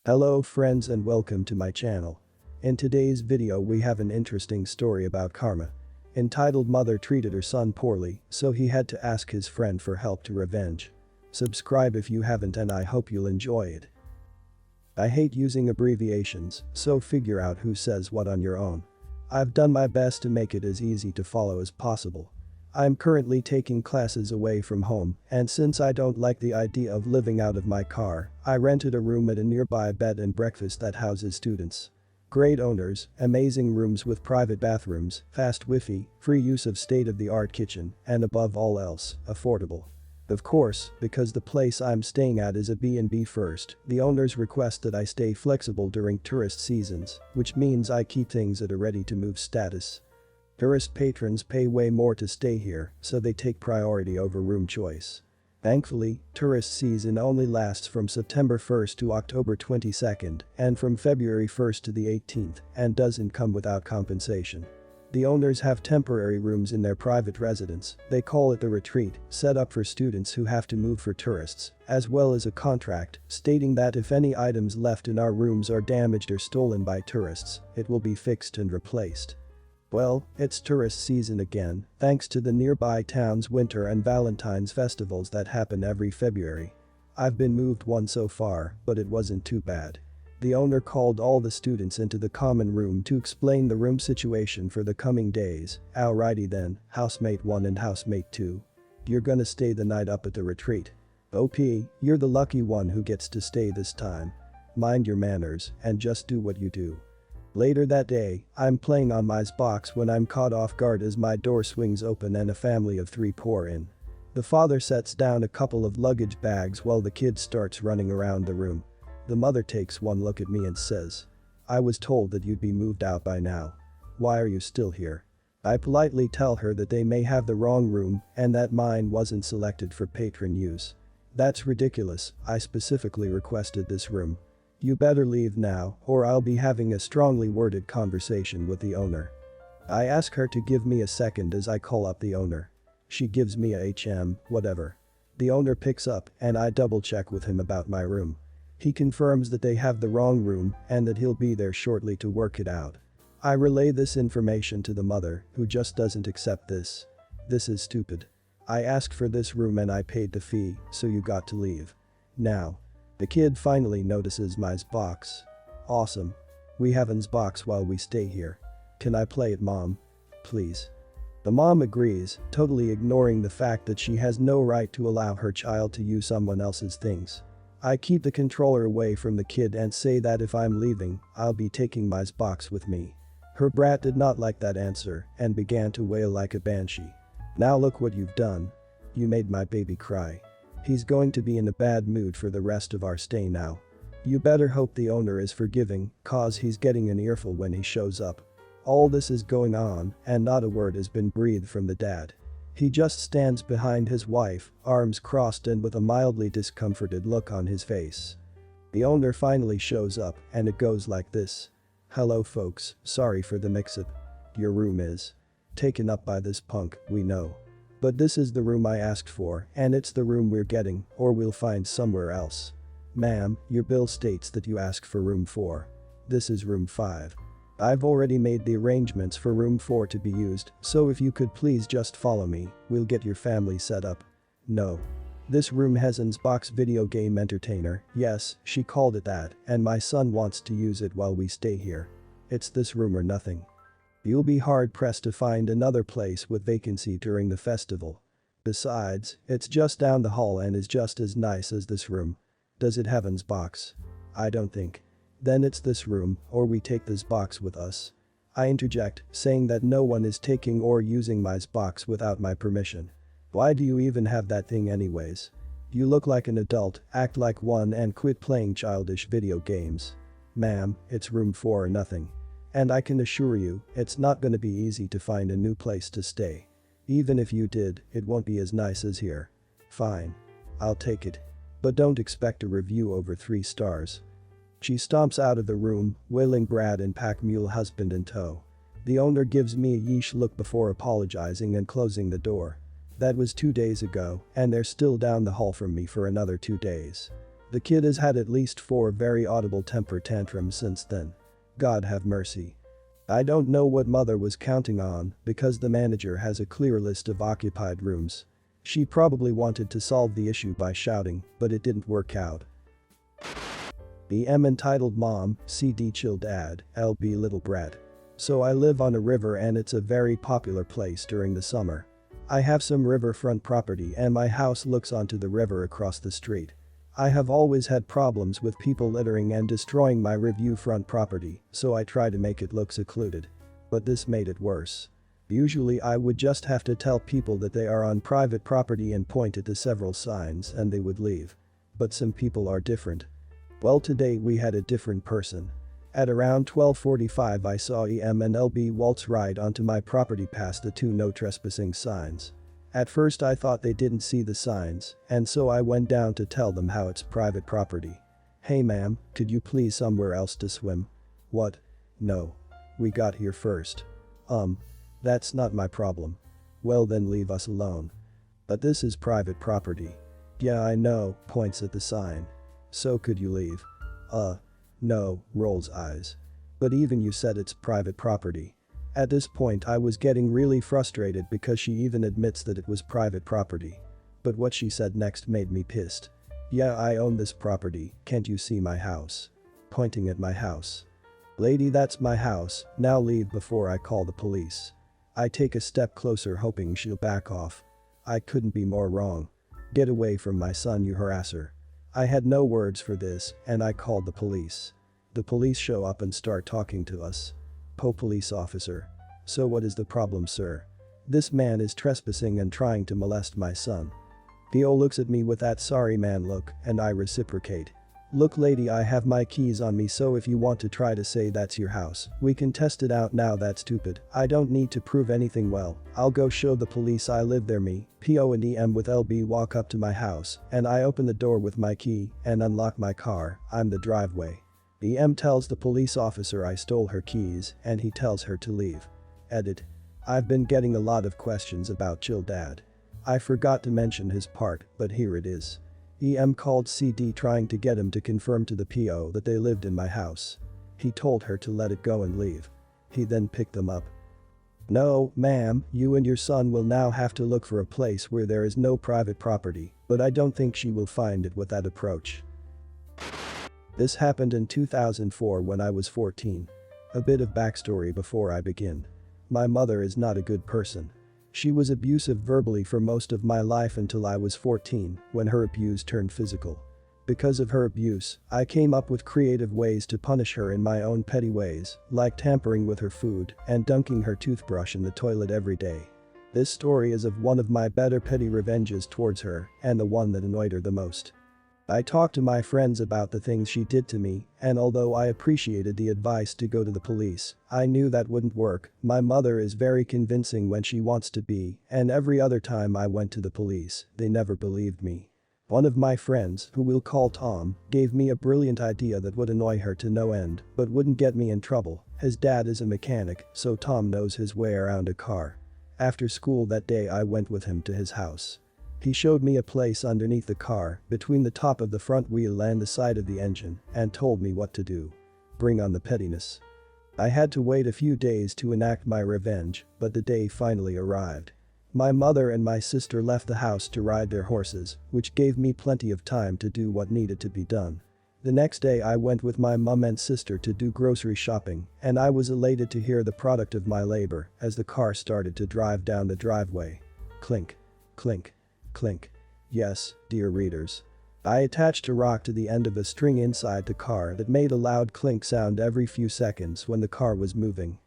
Hello friends and welcome to my channel. In today's video we have an interesting story about karma. Entitled Mother Treated Her Son Poorly, so he had to ask his friend for help to revenge. Subscribe if you haven't and I hope you'll enjoy it. I hate using abbreviations, so figure out who says what on your own. I've done my best to make it as easy to follow as possible. I'm currently taking classes away from home, and since I don't like the idea of living out of my car, I rented a room at a nearby bed and breakfast that houses students. Great owners, amazing rooms with private bathrooms, fast Wi-Fi, free use of state-of-the-art kitchen, and above all else, affordable. Of course, because the place I'm staying at is a B&B first, the owners request that I stay flexible during tourist seasons, which means I keep things at a ready-to-move status. Tourist patrons pay way more to stay here, so they take priority over room choice. Thankfully, tourist season only lasts from September 1st to October 22nd and from February 1st to the 18th and doesn't come without compensation. The owners have temporary rooms in their private residence, they call it the retreat, set up for students who have to move for tourists, as well as a contract stating that if any items left in our rooms are damaged or stolen by tourists, it will be fixed and replaced. Well, it's tourist season again, thanks to the nearby town's winter and Valentine's festivals that happen every February. I've been moved once so far, but it wasn't too bad. The owner called all the students into the common room to explain the room situation for the coming days. Alrighty then, housemate 1 and housemate 2. You're gonna stay the night up at the retreat. OP, you're the lucky one who gets to stay this time. Mind your manners and just do what you do. Later that day, I'm playing on my Xbox when I'm caught off guard as my door swings open and a family of 3 pour in. The father sets down a couple of luggage bags while the kid starts running around the room. The mother takes one look at me and says, "I was told that you'd be moved out by now. Why are you still here?" I politely tell her that they may have the wrong room and that mine wasn't selected for patron use. "That's ridiculous, I specifically requested this room. You better leave now or I'll be having a strongly worded conversation with the owner." I ask her to give me a second as I call up the owner. She gives me a whatever. The owner picks up and I double check with him about my room. He confirms that they have the wrong room and that he'll be there shortly to work it out. I relay this information to the mother, who just doesn't accept this. "This is stupid. I asked for this room and I paid the fee, so you got to leave. Now." The kid finally notices my Xbox. "Awesome. We have an Xbox while we stay here. Can I play it, Mom? Please." The mom agrees, totally ignoring the fact that she has no right to allow her child to use someone else's things. I keep the controller away from the kid and say that if I'm leaving, I'll be taking my Xbox with me. Her brat did not like that answer and began to wail like a banshee. "Now look what you've done. You made my baby cry. He's going to be in a bad mood for the rest of our stay now. You better hope the owner is forgiving, cause he's getting an earful when he shows up." All this is going on and not a word has been breathed from the dad. He just stands behind his wife, arms crossed and with a mildly discomforted look on his face. The owner finally shows up and it goes like this. "Hello folks, sorry for the mix-up. Your room is taken up by this punk, we know. But this is the room I asked for and it's the room we're getting or we'll find somewhere else. Ma'am, your bill states that you asked for room 4. This is room 5. I've already made the arrangements for room 4 to be used, so if you could please just follow me, we'll get your family set up." "No. This room has an Xbox video game entertainer, yes, she called it that, and my son wants to use it while we stay here. It's this room or nothing. You'll be hard-pressed to find another place with vacancy during the festival. Besides, it's just down the hall and is just as nice as this room. Does it have an Xbox? I don't think. Then it's this room, or we take this box with us." I interject, saying that no one is taking or using my Xbox without my permission. "Why do you even have that thing anyways? You look like an adult, act like one and quit playing childish video games." "Ma'am, it's room 4 or nothing. And I can assure you, it's not gonna be easy to find a new place to stay. Even if you did, it won't be as nice as here." "Fine. I'll take it. But don't expect a review over 3 stars. She stomps out of the room, wailing brat and pack mule husband in tow. The owner gives me a yeesh look before apologizing and closing the door. That was 2 days ago, and they're still down the hall from me for another 2 days. The kid has had at least 4 very audible temper tantrums since then. God have mercy. I don't know what mother was counting on because the manager has a clear list of occupied rooms. She probably wanted to solve the issue by shouting, but it didn't work out. Entitled Mom, CD Chill Dad, LB Little Brat. So I live on a river and it's a very popular place during the summer. I have some riverfront property and my house looks onto the river across the street. I have always had problems with people littering and destroying my riverfront property, so I try to make it look secluded. But this made it worse. Usually I would just have to tell people that they are on private property and point at the several signs and they would leave. But some people are different. Well, today we had a different person. At around 12:45 I saw EM and LB waltz right onto my property past the 2 no trespassing signs. At first I thought they didn't see the signs, and so I went down to tell them how it's private property. Hey ma'am, could you please somewhere else to swim? What? No. We got here first. That's not my problem. Well then leave us alone. But this is private property. Yeah I know, points at the sign. So could you leave? No, rolls eyes. But even you said it's private property. At this point I was getting really frustrated because she even admits that it was private property. But what she said next made me pissed. Yeah, I own this property, can't you see my house? Pointing at my house. Lady, that's my house, now leave before I call the police. I take a step closer hoping she'll back off. I couldn't be more wrong. Get away from my son, you harasser. I had no words for this and I called the police. The police show up and start talking to us. Police officer. So what is the problem, sir? This man is trespassing and trying to molest my son. P.O. looks at me with that sorry man look and I reciprocate. Look lady, I have my keys on me, so if you want to try to say that's your house, we can test it out now. That's stupid. I don't need to prove anything. Well, I'll go show the police I live there. Me, P.O. and EM with LB walk up to my house and I open the door with my key and unlock my car. I'm the driveway. EM tells the police officer I stole her keys and he tells her to leave. Edit. I've been getting a lot of questions about Chill Dad. I forgot to mention his part, but here it is. EM called CD trying to get him to confirm to the PO that they lived in my house. He told her to let it go and leave. He then picked them up. No, ma'am, you and your son will now have to look for a place where there is no private property, but I don't think she will find it with that approach. This happened in 2004 when I was 14. A bit of backstory before I begin. My mother is not a good person. She was abusive verbally for most of my life until I was 14, when her abuse turned physical. Because of her abuse, I came up with creative ways to punish her in my own petty ways, like tampering with her food and dunking her toothbrush in the toilet every day. This story is of one of my better petty revenges towards her and the one that annoyed her the most. I talked to my friends about the things she did to me, and although I appreciated the advice to go to the police, I knew that wouldn't work. My mother is very convincing when she wants to be, and every other time I went to the police, they never believed me. One of my friends, who we'll call Tom, gave me a brilliant idea that would annoy her to no end, but wouldn't get me in trouble. His dad is a mechanic, so Tom knows his way around a car. After school that day I went with him to his house. He showed me a place underneath the car, between the top of the front wheel and the side of the engine, and told me what to do. Bring on the pettiness. I had to wait a few days to enact my revenge, but the day finally arrived. My mother and my sister left the house to ride their horses, which gave me plenty of time to do what needed to be done. The next day I went with my mum and sister to do grocery shopping, and I was elated to hear the product of my labor as the car started to drive down the driveway. Clink. Clink. Clink. Yes, dear readers. I attached a rock to the end of a string inside the car that made a loud clink sound every few seconds when the car was moving.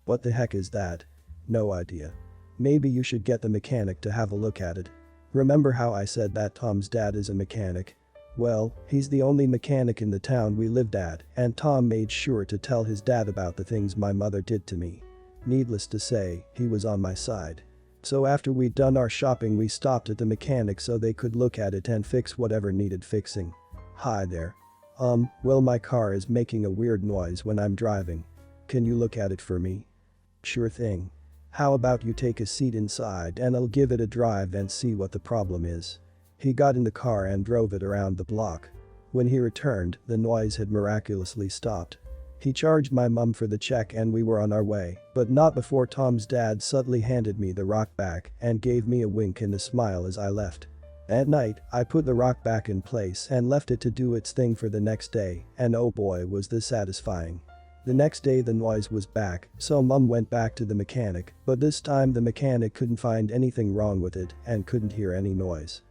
What the heck is that? No idea. Maybe you should get the mechanic to have a look at it. Remember how I said that Tom's dad is a mechanic? Well, he's the only mechanic in the town we lived at, and Tom made sure to tell his dad about the things my mother did to me. Needless to say, he was on my side. So after we'd done our shopping we stopped at the mechanic so they could look at it and fix whatever needed fixing. Hi there. Well, my car is making a weird noise when I'm driving. Can you look at it for me? Sure thing. How about you take a seat inside and I'll give it a drive and see what the problem is. He got in the car and drove it around the block. When he returned, the noise had miraculously stopped. He charged my mum for the check and we were on our way, but not before Tom's dad subtly handed me the rock back and gave me a wink and a smile as I left. At night, I put the rock back in place and left it to do its thing for the next day, and oh boy was this satisfying. The next day the noise was back, so mum went back to the mechanic, but this time the mechanic couldn't find anything wrong with it and couldn't hear any noise.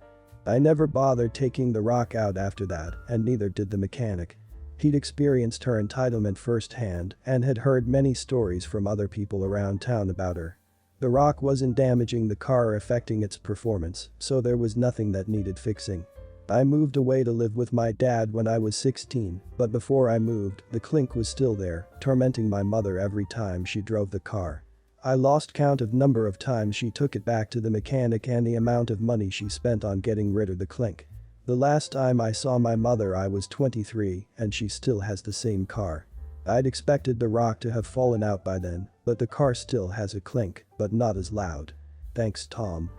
I never bothered taking the rock out after that, and neither did the mechanic. He'd experienced her entitlement firsthand and had heard many stories from other people around town about her. The rock wasn't damaging the car or affecting its performance, so there was nothing that needed fixing. I moved away to live with my dad when I was 16, but before I moved, the clink was still there, tormenting my mother every time she drove the car. I lost count of number of times she took it back to the mechanic and the amount of money she spent on getting rid of the clink. The last time I saw my mother I was 23 and she still has the same car. I'd expected the rock to have fallen out by then, but the car still has a clink, but not as loud. Thanks Tom.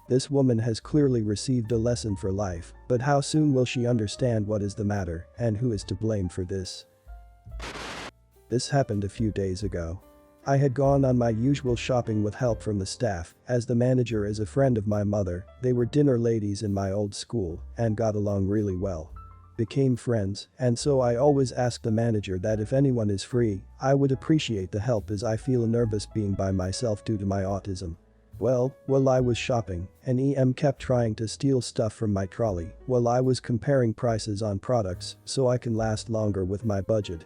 This woman has clearly received a lesson for life, but how soon will she understand what is the matter and who is to blame for this? This happened a few days ago. I had gone on my usual shopping with help from the staff, as the manager is a friend of my mother. They were dinner ladies in my old school and got along really well. Became friends, and so I always ask the manager that if anyone is free, I would appreciate the help as I feel nervous being by myself due to my autism. Well, while I was shopping, an EM kept trying to steal stuff from my trolley while I was comparing prices on products so I can last longer with my budget.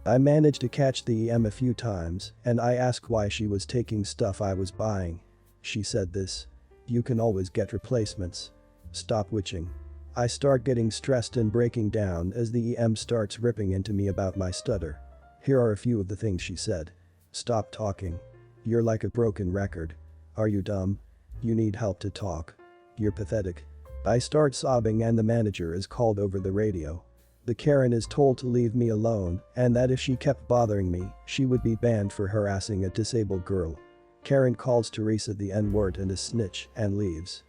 I managed to catch the EM a few times, and I asked why she was taking stuff I was buying. She said this: "You can always get replacements. Stop witching." I start getting stressed and breaking down as the EM starts ripping into me about my stutter. Here are a few of the things she said. "Stop talking. You're like a broken record. Are you dumb? You need help to talk. You're pathetic." I start sobbing and the manager is called over the radio. The Karen is told to leave me alone and that if she kept bothering me, she would be banned for harassing a disabled girl. Karen calls Teresa the N-word and a snitch and leaves.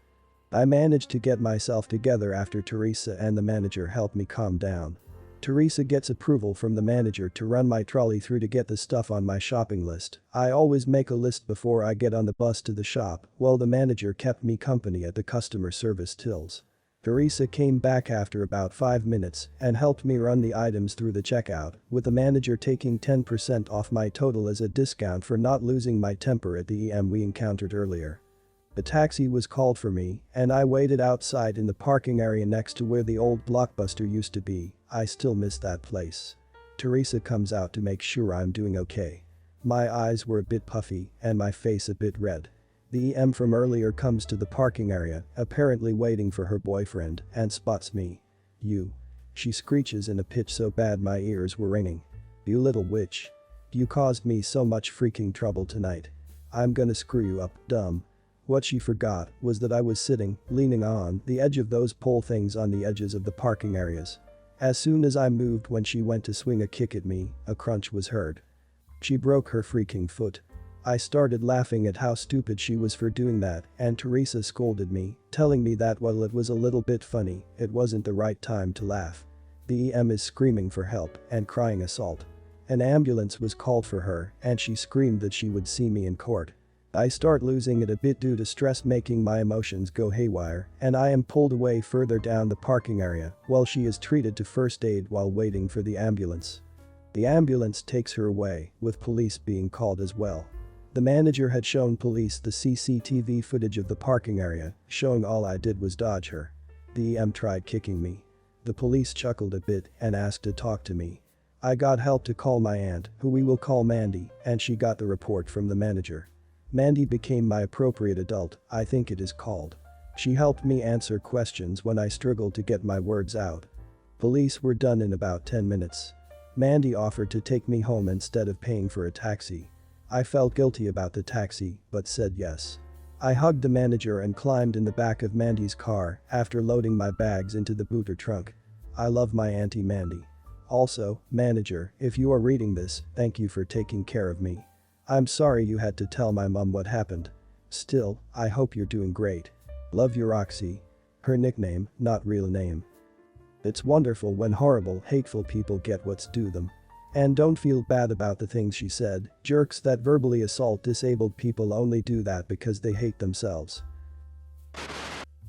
I managed to get myself together after Teresa and the manager helped me calm down. Teresa gets approval from the manager to run my trolley through to get the stuff on my shopping list. I always make a list before I get on the bus to the shop, while the manager kept me company at the customer service tills. Teresa came back after about 5 minutes and helped me run the items through the checkout, with the manager taking 10% off my total as a discount for not losing my temper at the EM we encountered earlier. A taxi was called for me and I waited outside in the parking area next to where the old Blockbuster used to be. I still miss that place. Teresa comes out to make sure I'm doing okay. My eyes were a bit puffy and my face a bit red. The EM from earlier comes to the parking area, apparently waiting for her boyfriend, and spots me. "You." She screeches in a pitch so bad my ears were ringing. "You little witch. You caused me so much freaking trouble tonight. I'm gonna screw you up, dumb." What she forgot was that I was sitting, leaning on the edge of those pole things on the edges of the parking areas. As soon as I moved when she went to swing a kick at me, a crunch was heard. She broke her freaking foot. I started laughing at how stupid she was for doing that, and Teresa scolded me, telling me that while it was a little bit funny, it wasn't the right time to laugh. The EM is screaming for help and crying assault. An ambulance was called for her and she screamed that she would see me in court. I start losing it a bit due to stress making my emotions go haywire, and I am pulled away further down the parking area while she is treated to first aid while waiting for the ambulance. The ambulance takes her away, with police being called as well. The manager had shown police the CCTV footage of the parking area, showing all I did was dodge her. The EM tried kicking me. The police chuckled a bit and asked to talk to me. I got help to call my aunt, who we will call Mandy, and she got the report from the manager. Mandy became my appropriate adult, I think it is called. She helped me answer questions when I struggled to get my words out. Police were done in about 10 minutes. Mandy offered to take me home instead of paying for a taxi. I felt guilty about the taxi, but said yes. I hugged the manager and climbed in the back of Mandy's car after loading my bags into the boot or trunk. I love my Auntie Mandy. Also, manager, if you are reading this, thank you for taking care of me. I'm sorry you had to tell my mom what happened. Still, I hope you're doing great. Love your Roxy. Her nickname, not real name. It's wonderful when horrible, hateful people get what's due them. And don't feel bad about the things she said, jerks that verbally assault disabled people only do that because they hate themselves.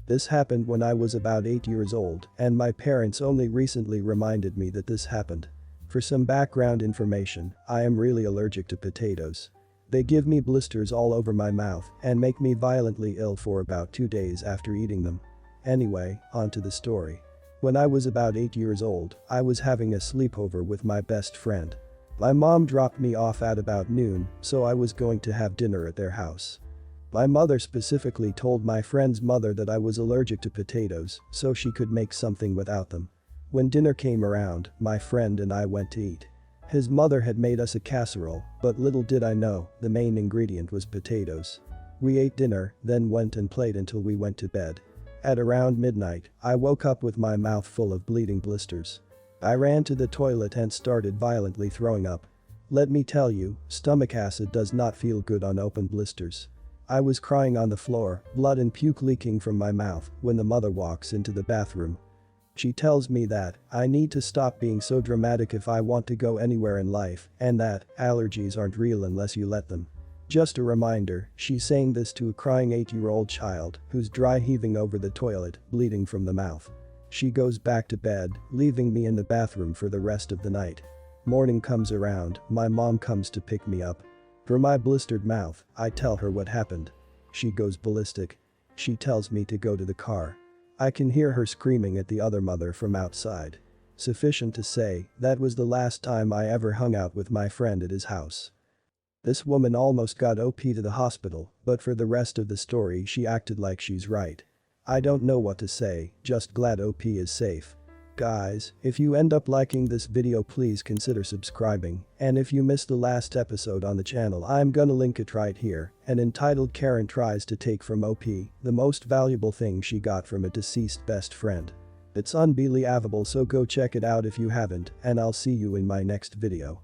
This happened when I was about 8 years old, and my parents only recently reminded me that this happened. For some background information, I am really allergic to potatoes. They give me blisters all over my mouth and make me violently ill for about 2 days after eating them. Anyway, on to the story. When I was about 8 years old, I was having a sleepover with my best friend. My mom dropped me off at about noon, so I was going to have dinner at their house. My mother specifically told my friend's mother that I was allergic to potatoes, so she could make something without them. When dinner came around, my friend and I went to eat. His mother had made us a casserole, but little did I know, the main ingredient was potatoes. We ate dinner, then went and played until we went to bed. At around midnight, I woke up with my mouth full of bleeding blisters. I ran to the toilet and started violently throwing up. Let me tell you, stomach acid does not feel good on open blisters. I was crying on the floor, blood and puke leaking from my mouth, when the mother walks into the bathroom. She tells me that I need to stop being so dramatic if I want to go anywhere in life, and that allergies aren't real unless you let them. Just a reminder, she's saying this to a crying 8-year-old child who's dry heaving over the toilet, bleeding from the mouth. She goes back to bed, leaving me in the bathroom for the rest of the night. Morning comes around, my mom comes to pick me up. For my blistered mouth, I tell her what happened. She goes ballistic. She tells me to go to the car. I can hear her screaming at the other mother from outside. Sufficient to say, that was the last time I ever hung out with my friend at his house. This woman almost got OP to the hospital, but for the rest of the story she acted like she's right. I don't know what to say, just glad OP is safe. Guys, if you end up liking this video please consider subscribing, and if you missed the last episode on the channel I'm gonna link it right here, and entitled Karen tries to take from OP the most valuable thing she got from a deceased best friend. It's unbelievable, so go check it out if you haven't, and I'll see you in my next video.